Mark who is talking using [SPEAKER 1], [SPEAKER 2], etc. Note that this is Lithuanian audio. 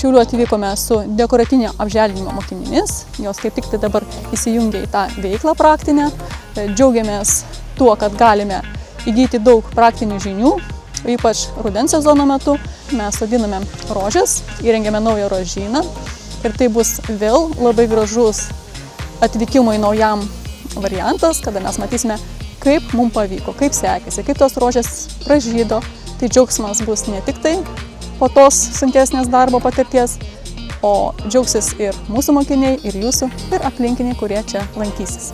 [SPEAKER 1] Šiaulių atvykome su dekoratyvinio apželdinimo mokinimis, jos kaip tik tai dabar įsijungia į tą veiklą praktinę. Džiaugiamės tuo, kad galime įgyti daug praktinių žinių, ypač rudens sezono metu. Mes sodiname rožes, įrengėme naują rožyną ir tai bus vėl labai gražus atvykimui naujam variantas, kada mes matysime, kaip mums pavyko, kaip sekėsi, kaip tos rožės pražydo. Tai džiaugsmas bus ne tik tai po tos sunkesnės darbo patirties, o džiaugsis ir mūsų mokiniai, ir jūsų, ir aplinkiniai, kurie čia lankysis.